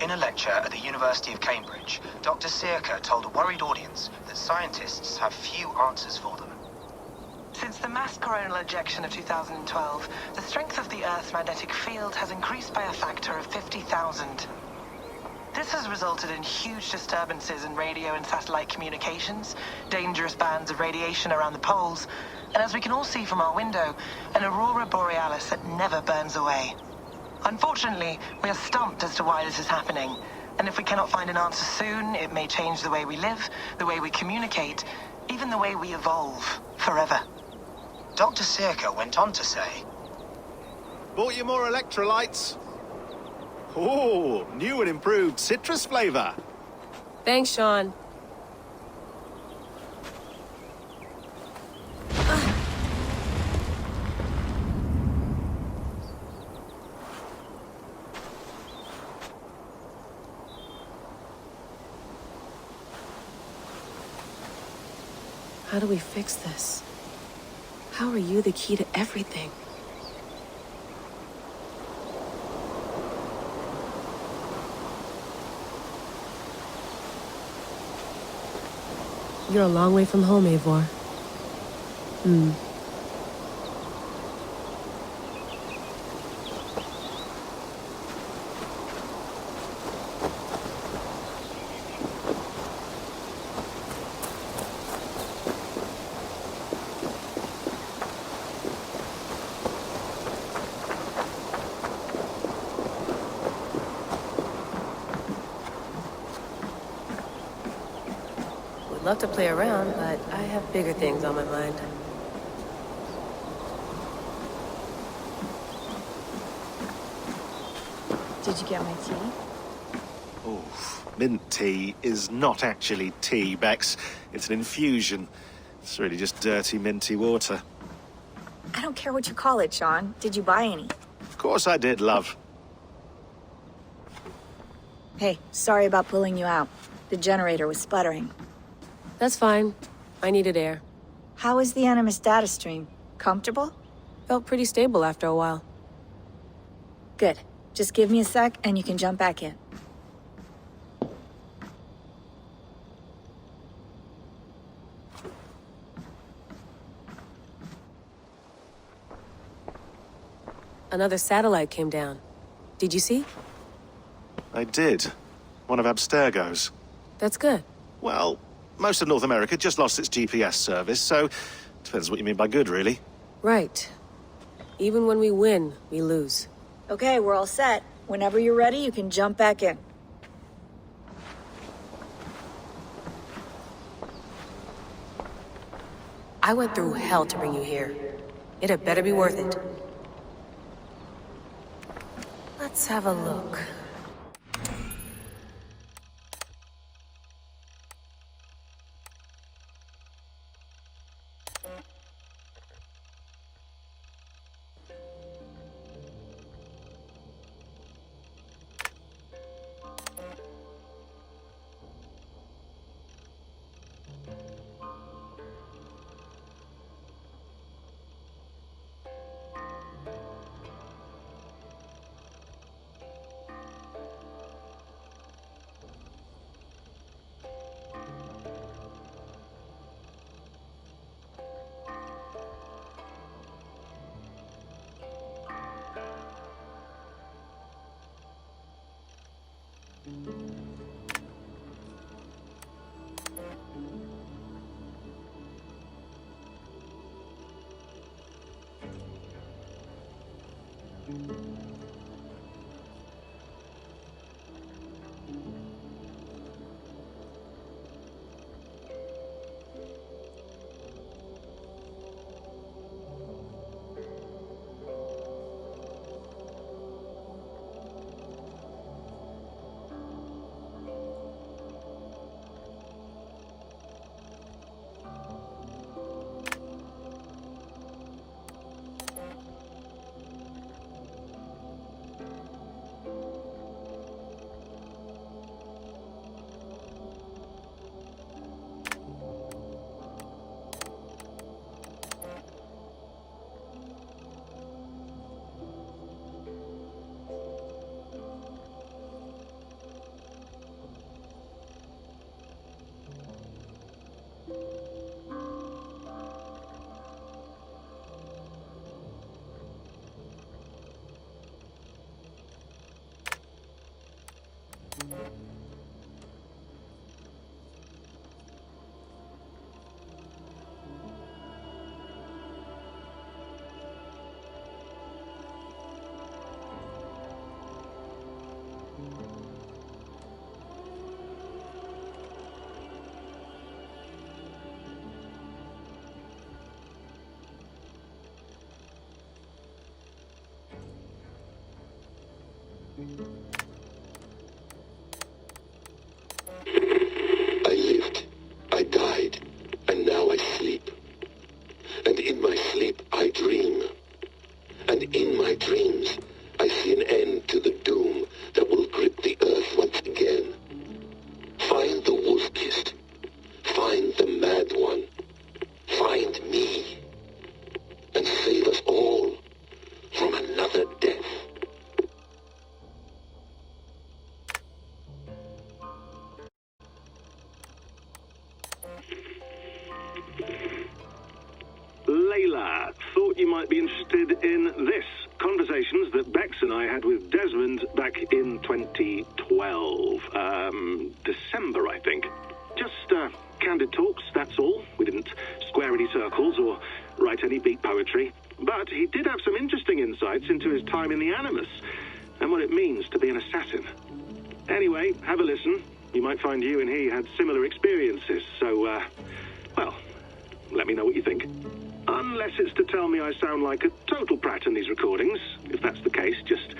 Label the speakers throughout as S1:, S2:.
S1: In a lecture at the University of Cambridge, Dr. Circa told a worried audience that scientists have few answers for them. Since the mass coronal ejection of 2012, the strength of the Earth's magnetic field has increased by a factor of 50,000. This has resulted in huge disturbances in radio and satellite communications, dangerous bands of radiation around the poles, and as we can all see from our window, an aurora borealis that never burns away. Unfortunately, we are stumped as to why this is happening, and if we cannot find an answer soon, it may change the way we live, the way we communicate, even the way we evolve, forever. Dr. Circa went on to say,
S2: Bought you more electrolytes? Oh, new and improved citrus flavor.
S3: Thanks, Sean. How do we fix this? How are you the key to everything? You're a long way from home, Eivor. Love to play around, but I have bigger things on my mind.
S4: Did you get my tea?
S2: Oh, mint tea is not actually tea, Bex. It's an infusion. It's really just dirty, minty water.
S4: I don't care what you call it, Sean. Did you buy any?
S2: Of course I did, love.
S4: Hey, sorry about pulling you out. The generator was sputtering.
S3: That's fine. I needed air.
S4: How is the Animus data stream? Comfortable?
S3: Felt pretty stable after a while.
S4: Good. Just give me a sec and you can jump back in.
S3: Another satellite came down. Did you see?
S2: I did. One of Abstergo's.
S3: That's good.
S2: Well, most of North America just lost its GPS service, so depends what you mean by good, really.
S3: Right. Even when we win, we lose.
S4: Okay, we're all set. Whenever you're ready, you can jump back in.
S3: I went through hell to bring you here. It had better be worth it. Let's have a look.
S5: I lived, I died, and now I sleep. And in my sleep I dream. And in my dreams I see an end to the doom that will grip the earth once again. Find the wolf-kissed. Find the mad one. Find me. And save us all from another death.
S6: Layla, thought you might be interested in this. Conversations that Bex and I had with Desmond back in 2012. December, I think. Just candid talks, that's all. We didn't square any circles or write any beat poetry. But he did have some interesting insights into his time in the Animus and what it means to be an assassin. Anyway, have a listen. You might find you and he had similar experiences, so, well, let me know what you think. Unless it's to tell me I sound like a total prat in these recordings. If that's the case, just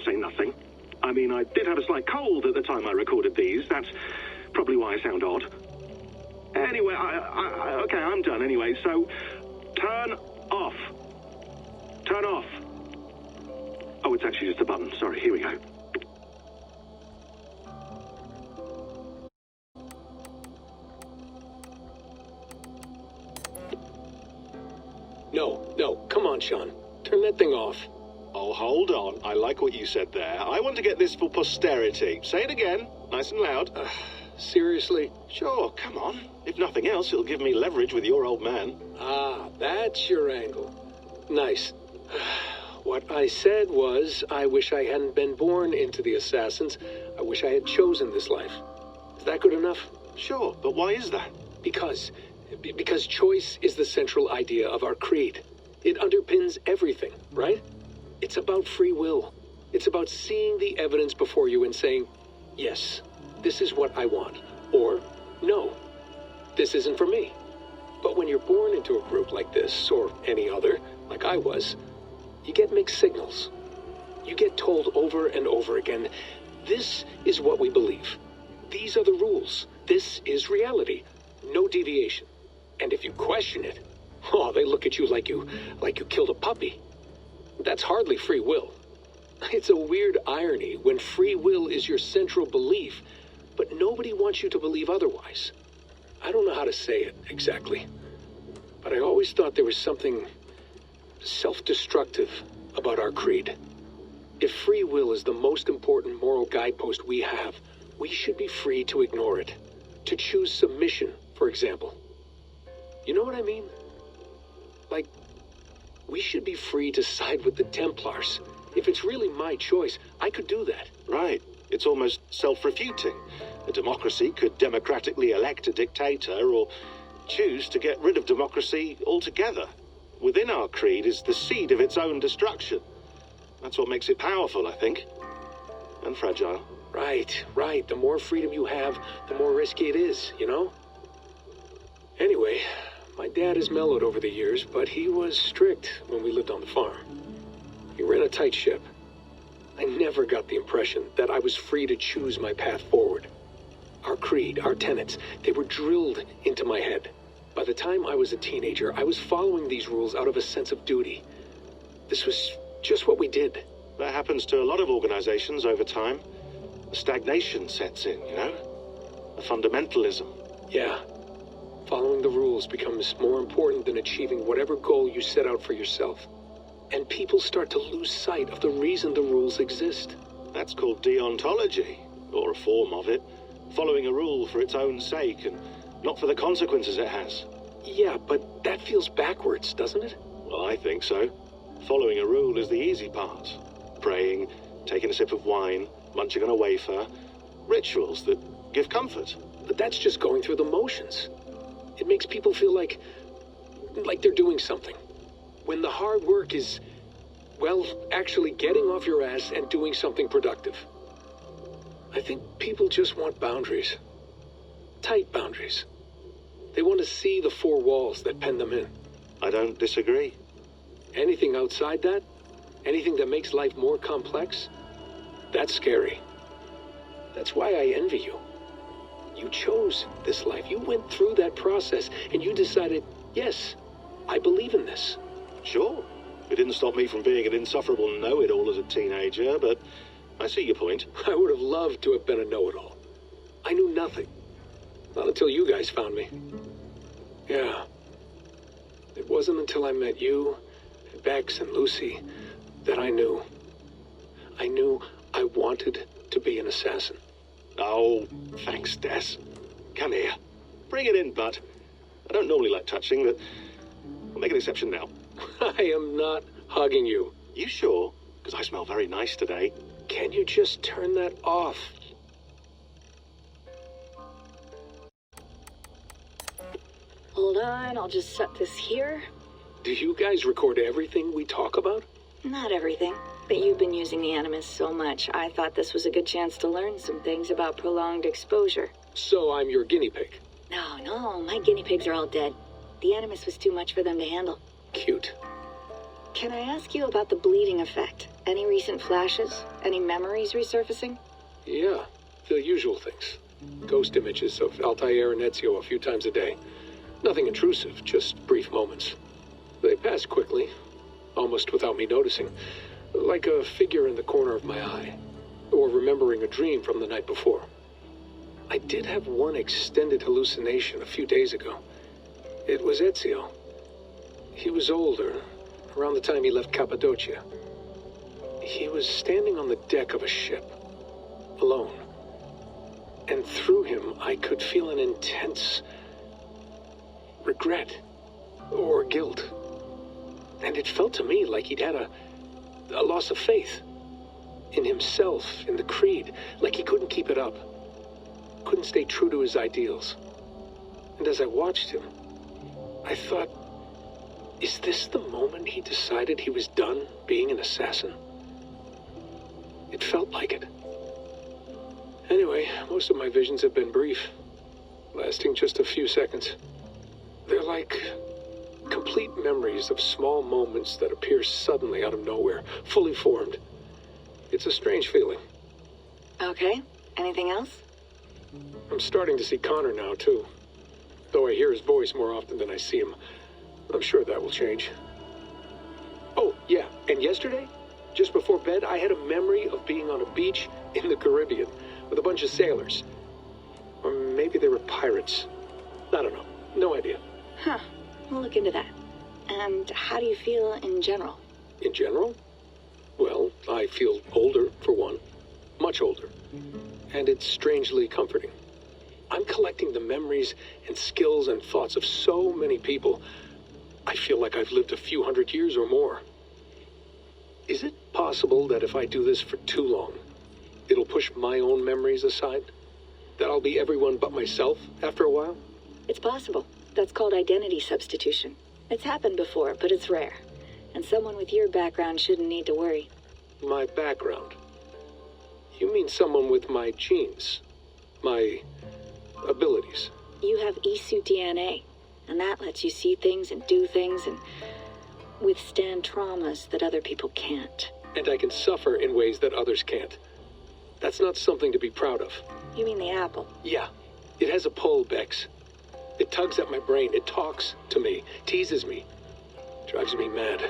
S6: say nothing. I mean, I did have a slight cold at the time I recorded these. That's probably why I sound odd. Anyway, okay, I'm done anyway, so turn off. Turn off. Oh, it's actually just a button. Sorry, here we go.
S7: No, come on, Sean. Turn that thing off.
S2: Oh, hold on. I like what you said there. I want to get this for posterity. Say it again, nice and loud.
S7: Seriously?
S2: Sure, come on. If nothing else, it'll give me leverage with your old man.
S7: Ah, that's your angle. Nice. What I said was, I wish I hadn't been born into the Assassins. I wish I had chosen this life. Is that good enough?
S2: Sure, but why is that?
S7: Because choice is the central idea of our creed. It underpins everything, right? It's about free will. It's about seeing the evidence before you and saying, yes, this is what I want. Or, no, this isn't for me. But when you're born into a group like this, or any other, like I was, you get mixed signals. You get told over and over again, this is what we believe. These are the rules. This is reality. No deviation. And if you question it, oh, they look at you like you killed a puppy. That's hardly free will. It's a weird irony when free will is your central belief, but nobody wants you to believe otherwise. I don't know how to say it exactly, but I always thought there was something self-destructive about our creed. If free will is the most important moral guidepost we have, we should be free to ignore it. To choose submission, for example. You know what I mean? Like, we should be free to side with the Templars. If it's really my choice, I could do that.
S2: Right. It's almost self-refuting. A democracy could democratically elect a dictator or choose to get rid of democracy altogether. Within our creed is the seed of its own destruction. That's what makes it powerful, I think. And fragile.
S7: Right. The more freedom you have, the more risky it is, you know? Anyway, my dad has mellowed over the years, but he was strict when we lived on the farm. He ran a tight ship. I never got the impression that I was free to choose my path forward. Our creed, our tenets, they were drilled into my head. By the time I was a teenager, I was following these rules out of a sense of duty. This was just what we did.
S2: That happens to a lot of organizations over time. A stagnation sets in, you know? A fundamentalism.
S7: Yeah. Following the rules becomes more important than achieving whatever goal you set out for yourself. And people start to lose sight of the reason the rules exist.
S2: That's called deontology, or a form of it. Following a rule for its own sake and not for the consequences it has.
S7: Yeah, but that feels backwards, doesn't it?
S2: Well, I think so. Following a rule is the easy part. Praying, taking a sip of wine, munching on a wafer. Rituals that give comfort.
S7: But that's just going through the motions. It makes people feel like they're doing something. When the hard work is, well, actually getting off your ass and doing something productive. I think people just want boundaries. Tight boundaries. They want to see the four walls that pen them in.
S2: I don't disagree.
S7: Anything outside that? Anything that makes life more complex? That's scary. That's why I envy you. You chose this life. You went through that process, and you decided, yes, I believe in this.
S2: Sure. It didn't stop me from being an insufferable know-it-all as a teenager, but I see your point.
S7: I would have loved to have been a know-it-all. I knew nothing. Not until you guys found me. Yeah. It wasn't until I met you, and Bex, and Lucy, that I knew. I knew I wanted to be an assassin.
S2: Oh, thanks, Des. Come here. Bring it in, bud. I don't normally like touching, but I'll make an exception now.
S7: I am not hugging you.
S2: You sure? Because I smell very nice today.
S7: Can you just turn that off?
S4: Hold on, I'll just set this here.
S7: Do you guys record everything we talk about?
S4: Not everything, but you've been using the Animus so much, I thought this was a good chance to learn some things about prolonged exposure.
S7: So I'm your guinea pig.
S4: No, my guinea pigs are all dead. The Animus was too much for them to handle.
S7: Cute.
S4: Can I ask you about the bleeding effect? Any recent flashes? Any memories resurfacing?
S7: Yeah, the usual things. Ghost images of Altair and Ezio a few times a day. Nothing intrusive, just brief moments. They pass quickly, almost without me noticing. Like a figure in the corner of my eye. Or remembering a dream from the night before. I did have one extended hallucination a few days ago. It was Ezio. He was older, around the time he left Cappadocia. He was standing on the deck of a ship, alone. And through him, I could feel an intense regret or guilt. And it felt to me like he'd had a loss of faith in himself, in the creed, like he couldn't keep it up, couldn't stay true to his ideals. And as I watched him, I thought, is this the moment he decided he was done being an assassin? It felt like it. Anyway, most of my visions have been brief, lasting just a few seconds. They're like complete memories of small moments that appear suddenly out of nowhere, fully formed. It's a strange feeling.
S4: Okay, anything else?
S7: I'm starting to see Connor now, too. Though I hear his voice more often than I see him. I'm sure that will change. Oh, yeah, and yesterday, just before bed, I had a memory of being on a beach in the Caribbean with a bunch of sailors. Or maybe they were pirates. I don't know. No idea.
S4: Huh, we'll look into that. And how do you feel in general?
S7: In general? Well, I feel older, for one. Much older. And it's strangely comforting. I'm collecting the memories and skills and thoughts of so many people. I feel like I've lived a few hundred years or more. Is it possible that if I do this for too long, it'll push my own memories aside? That I'll be everyone but myself after a while?
S4: It's possible. That's called identity substitution. It's happened before, but it's rare. And someone with your background shouldn't need to worry.
S7: My background? You mean someone with my genes? My abilities?
S4: You have Isu DNA, and that lets you see things and do things and withstand traumas that other people can't.
S7: And I can suffer in ways that others can't. That's not something to be proud of.
S4: You mean the apple?
S7: Yeah. It has a pull, Bex. It tugs at my brain. It talks to me. Teases me. Drives me mad.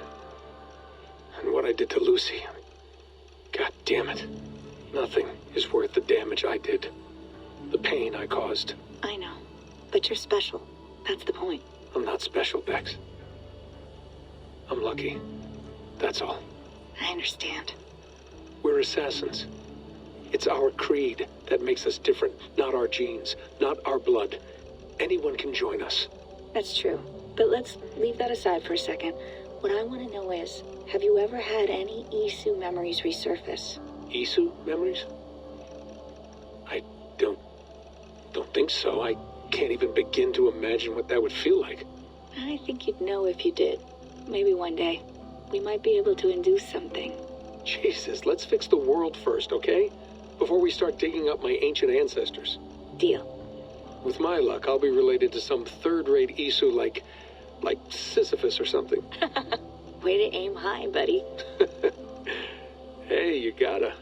S7: And what I did to Lucy... God damn it. Nothing is worth the damage I did. The pain I caused.
S4: I know. But you're special. That's the point.
S7: I'm not special, Bex. I'm lucky. That's all.
S4: I understand.
S7: We're assassins. It's our creed that makes us different, not our genes, not our blood. Anyone can join us.
S4: That's true. But let's leave that aside for a second. What I want to know is, have you ever had any Isu memories resurface?
S7: Isu memories? I don't think so. I can't even begin to imagine what that would feel like.
S4: I think you'd know if you did. Maybe one day. We might be able to induce something.
S7: Jesus, let's fix the world first, okay? Before we start digging up my ancient ancestors.
S4: Deal.
S7: With my luck, I'll be related to some third-rate Isu like Sisyphus or something.
S4: Way to aim high, buddy.
S7: Hey, you gotta.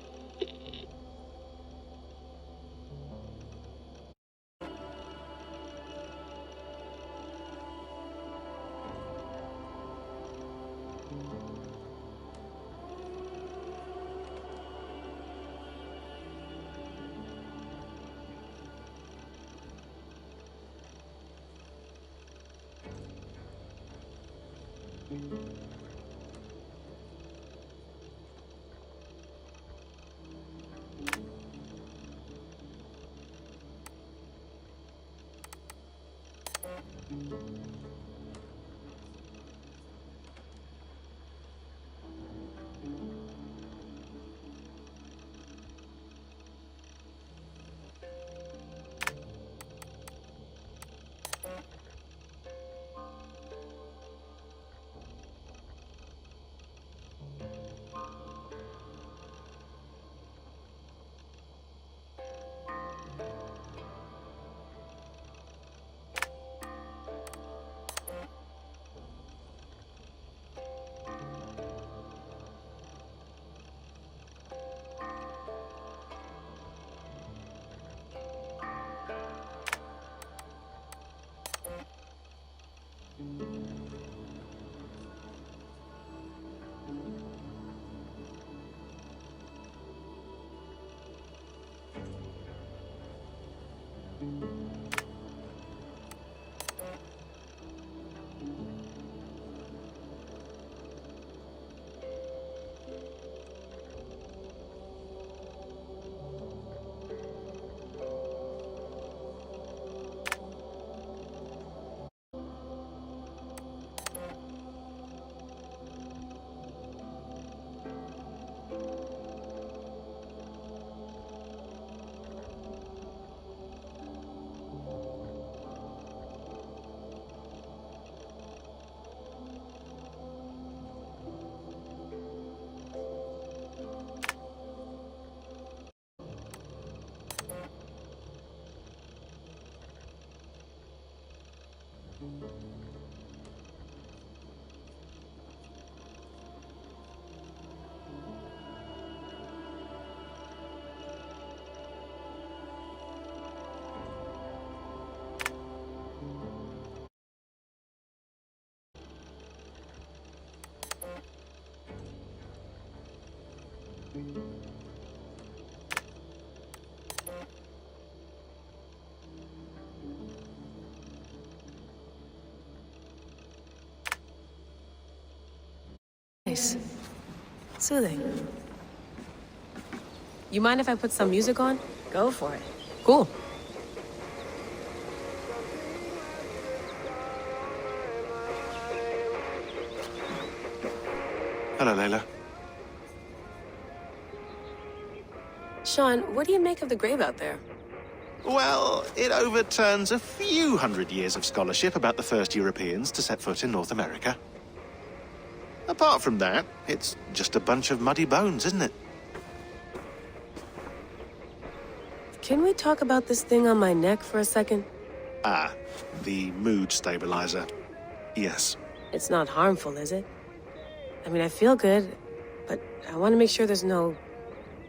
S3: Nice. Soothing. You mind if I put some music on?
S4: Go for it.
S3: Cool.
S2: Hello, Layla.
S3: Sean, what do you make of the grave out there?
S2: Well, it overturns a few hundred years of scholarship about the first Europeans to set foot in North America. Apart from that, it's just a bunch of muddy bones, isn't it?
S3: Can we talk about this thing on my neck for a second?
S2: Ah, the mood stabilizer. Yes.
S3: It's not harmful, is it? I mean, I feel good, but I want to make sure there's no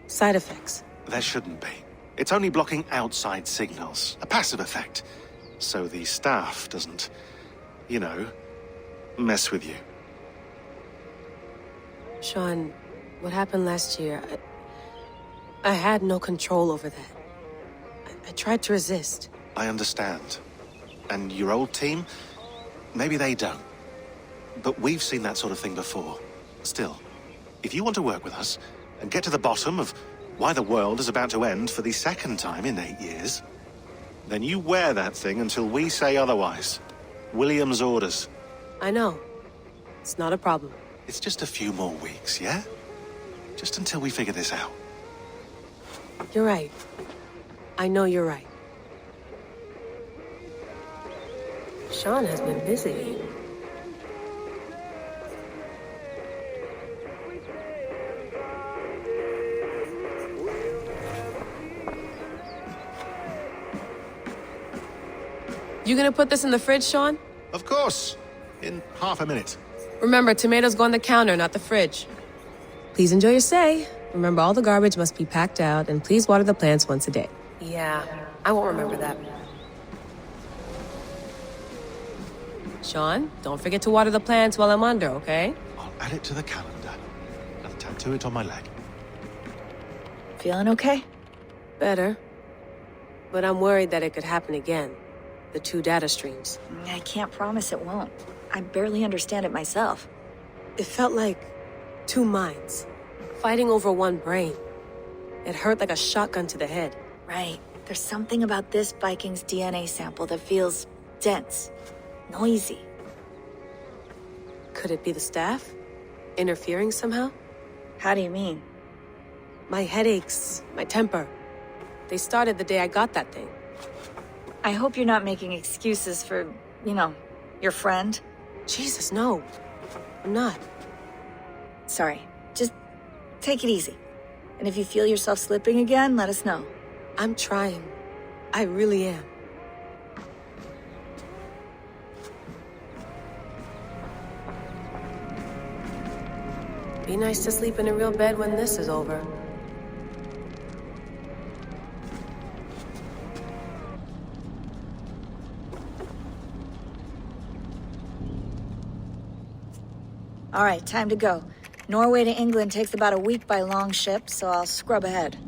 S3: side effects.
S2: There shouldn't be. It's only blocking outside signals, a passive effect. So the staff doesn't, you know, mess with you.
S3: Sean, what happened last year, I had no control over that. I tried to resist.
S2: I understand. And your old team, maybe they don't. But we've seen that sort of thing before. Still, if you want to work with us and get to the bottom of why the world is about to end for the second time in 8 years, then you wear that thing until we say otherwise. William's orders.
S3: I know. It's not a problem.
S2: It's just a few more weeks, yeah? Just until we figure this out.
S3: You're right. I know you're right. Sean has been busy. You gonna put this in the fridge, Sean?
S2: Of course. In half a minute.
S3: Remember, tomatoes go on the counter, not the fridge. Please enjoy your stay. Remember, all the garbage must be packed out, and please water the plants once a day. Yeah, I won't remember that. Sean, don't forget to water the plants while I'm under, okay?
S2: I'll add it to the calendar and tattoo it on my leg.
S4: Feeling okay?
S3: Better. But I'm worried that it could happen again. The 2 data streams.
S4: I can't promise it won't. I barely understand it myself.
S3: It felt like 2 minds, fighting over one brain. It hurt like a shotgun to the head.
S4: Right. There's something about this Viking's DNA sample that feels dense, noisy.
S3: Could it be the staff? Interfering somehow?
S4: How do you mean?
S3: My headaches, my temper. They started the day I got that thing.
S4: I hope you're not making excuses for, your friend.
S3: Jesus, no. I'm not.
S4: Sorry. Just take it easy. And if you feel yourself slipping again, let us know.
S3: I'm trying. I really am. Be nice to sleep in a real bed when this is over.
S4: All right, time to go. Norway to England takes about a week by long ship, so I'll scrub ahead.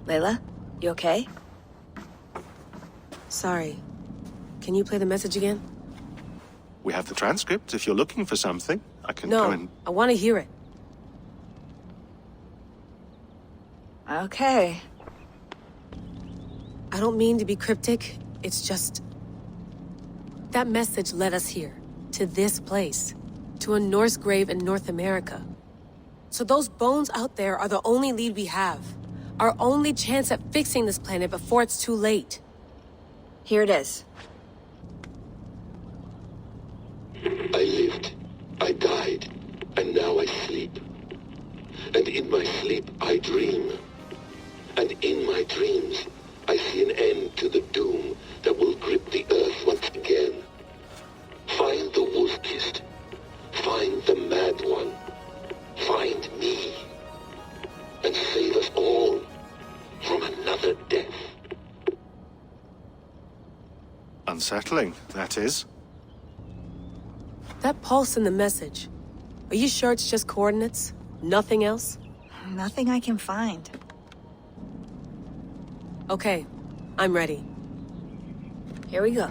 S4: Layla, you okay?
S3: Sorry. Can you play the message again?
S2: We have the transcript. If you're looking for something, I can
S3: No,
S2: go and...
S3: I want to hear it.
S4: Okay.
S3: I don't mean to be cryptic. It's just... that message led us here. To this place. To a Norse grave in North America. So those bones out there are the only lead we have. Our only chance at fixing this planet before it's too late.
S4: Here it is.
S5: I lived, I died, and now I sleep. And in my sleep I dream. And in my dreams I see an end to the doom that will grip the earth once again. Find the wolf-kissed. Find the mad one. Find me. And save us all from another death.
S2: Unsettling, that is.
S3: That pulse in the message. Are you sure it's just coordinates? Nothing else?
S4: Nothing I can find.
S3: Okay, I'm ready.
S4: Here we go.